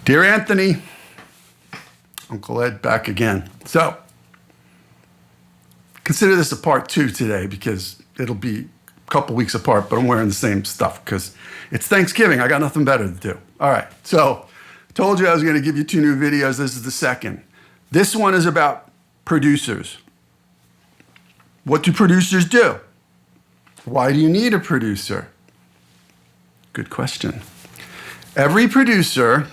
Dear Anthony, Uncle Ed back again. So, consider this a part 2 today because it'll be a couple weeks apart, but I'm wearing the same stuff because it's Thanksgiving. I got nothing better to do. All right, so I told you I was going to give you 2 new videos. This is the second. This one is about producers. What do producers do? Why do you need a producer? Good question. Every producer,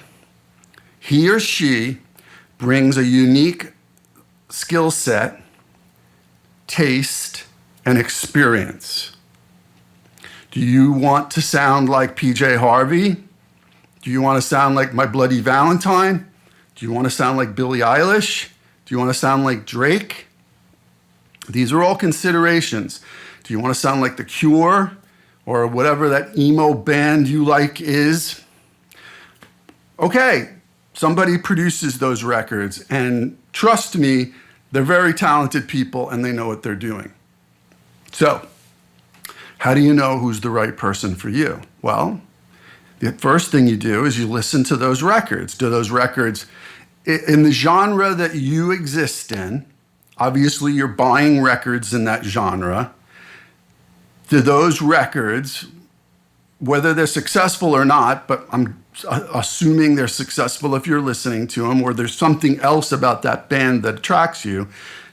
he or she brings a unique skill set, taste, and experience. Do you want to sound like PJ Harvey? Do you want to sound like My Bloody Valentine? Do you want to sound like Billie Eilish? Do you want to sound like Drake? These are all considerations. Do you want to sound like The Cure or whatever that emo band you like is? Okay, somebody produces those records, and trust me, they're very talented people and they know what they're doing. So, how do you know who's the right person for you? Well, the first thing you do is you listen to those records. Do those records, in the genre that you exist in, obviously you're buying records in that genre. Do those records, whether they're successful or not, but I'm assuming they're successful if you're listening to them, or there's something else about that band that attracts you,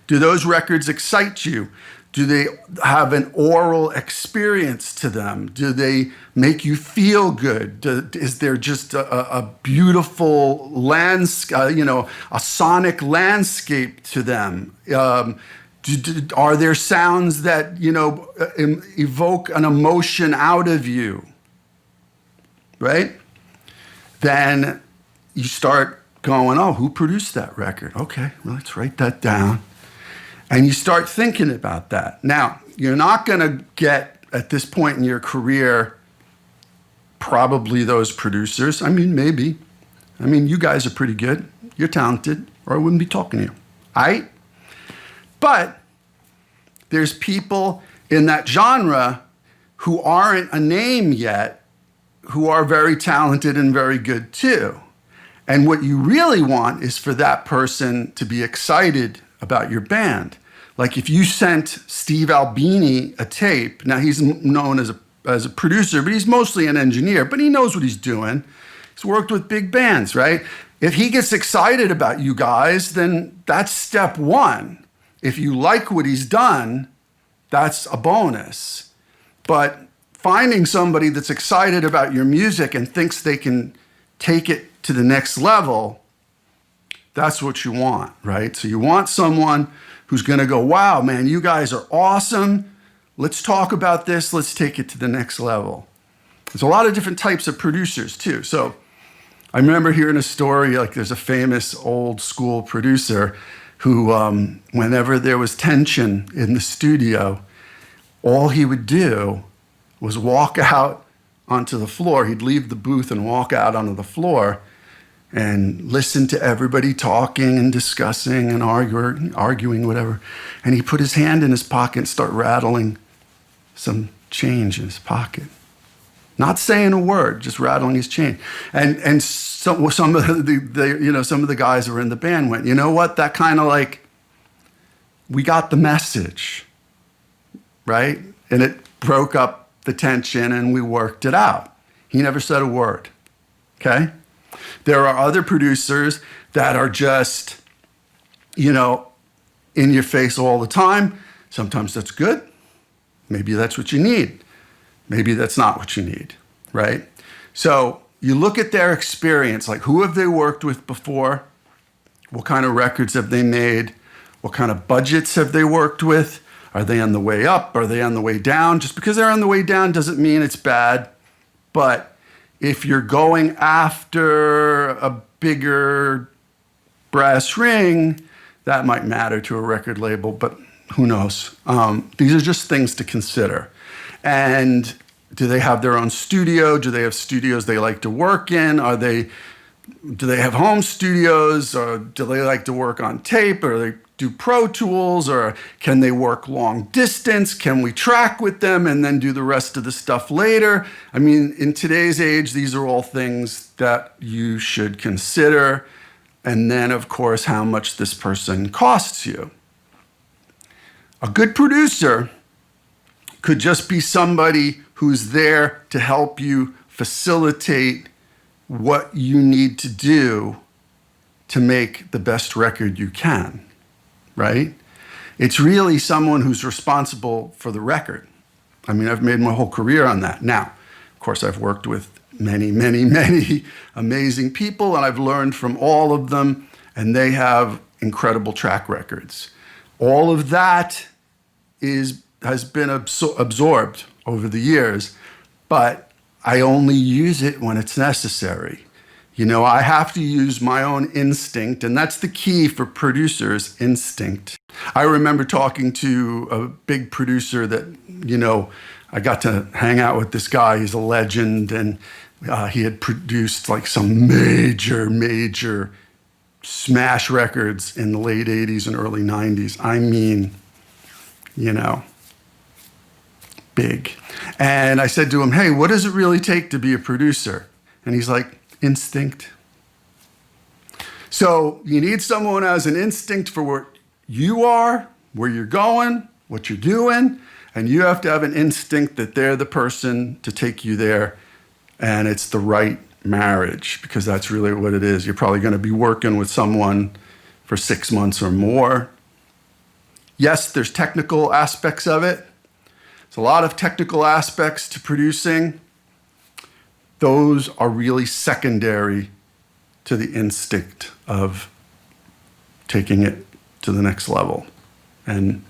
do those records excite you? Do they have an oral experience to them? Do they make you feel good? Is there just a beautiful landscape, a sonic landscape to them? Are there sounds that, evoke an emotion out of you? Right? Then you start going, oh, who produced that record? Okay, well, let's write that down. And you start thinking about that. Now, you're not going to get, at this point in your career, probably those producers. I mean, maybe. I mean, you guys are pretty good. You're talented, or I wouldn't be talking to you. All right? But there's people in that genre who aren't a name yet, who are very talented and very good too. And what you really want is for that person to be excited about your band. Like if you sent Steve Albini a tape, now he's known as a producer, but he's mostly an engineer, but he knows what he's doing. He's worked with big bands, right? If he gets excited about you guys, then that's step 1. If you like what he's done, that's a bonus. But finding somebody that's excited about your music and thinks they can take it to the next level, that's what you want, right? So you want someone who's going to go, wow, man, you guys are awesome. Let's talk about this. Let's take it to the next level. There's a lot of different types of producers too. So I remember hearing a story, like there's a famous old school producer who, whenever there was tension in the studio, all he would do was walk out onto the floor. He'd leave the booth and walk out onto the floor and listen to everybody talking and discussing and arguing, whatever. And he put his hand in his pocket and start rattling some change in his pocket. Not saying a word, just rattling his change. And some of some of the guys who were in the band went, you know what? That kind of like, we got the message, right? And it broke up the tension and we worked it out. He never said a word, okay? There are other producers that are just, in your face all the time. Sometimes that's good. Maybe that's what you need. Maybe that's not what you need, right? So you look at their experience, like who have they worked with before? What kind of records have they made? What kind of budgets have they worked with? Are they on the way up? Are they on the way down? Just because they're on the way down doesn't mean it's bad. But if you're going after a bigger brass ring, that might matter to a record label, but who knows? These are just things to consider. And do they have their own studio? Do they have studios they like to work in? Do they have home studios? Or do they like to work on tape? Or are they do Pro Tools, or can they work long distance? Can we track with them and then do the rest of the stuff later? I mean, in today's age, these are all things that you should consider. And then, of course, how much this person costs you. A good producer could just be somebody who's there to help you facilitate what you need to do to make the best record you can, right? It's really someone who's responsible for the record. I mean, I've made my whole career on that. Now, of course, I've worked with many, many, many amazing people, and I've learned from all of them, and they have incredible track records. All of that has been absorbed over the years, but I only use it when it's necessary. You know, I have to use my own instinct, and that's the key for producers, instinct. I remember talking to a big producer that, you know, I got to hang out with this guy. He's a legend, and he had produced like some major smash records in the late 80s and early 90s. I mean, you know, big. And I said to him, hey, what does it really take to be a producer? And he's like, instinct. So you need someone who has an instinct for what you are, where you're going, what you're doing, and you have to have an instinct that they're the person to take you there, and it's the right marriage, because that's really what it is. You're probably going to be working with someone for 6 months or more. Yes, there's technical aspects of it. There's a lot of technical aspects to producing. Those are really secondary to the instinct of taking it to the next level and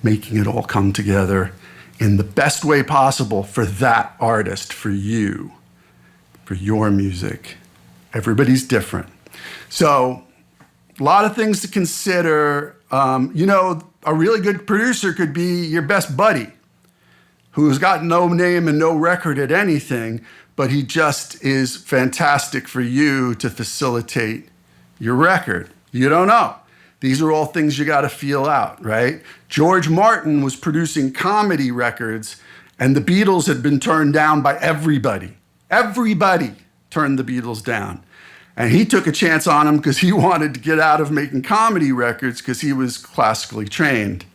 making it all come together in the best way possible for that artist, for you, for your music. Everybody's different. So a lot of things to consider. You know, a really good producer could be your best buddy who's got no name and no record at anything, but he just is fantastic for you to facilitate your record. You don't know. These are all things you got to feel out, right? George Martin was producing comedy records, and the Beatles had been turned down by everybody. Everybody turned the Beatles down. And he took a chance on them because he wanted to get out of making comedy records because he was classically trained.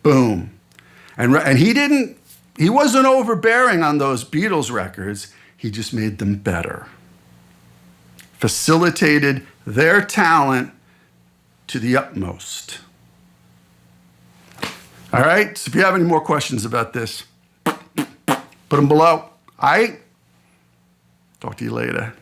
Boom. And he wasn't overbearing on those Beatles records. He just made them better. Facilitated their talent to the utmost. All right, so if you have any more questions about this, put them below. All right? Talk to you later.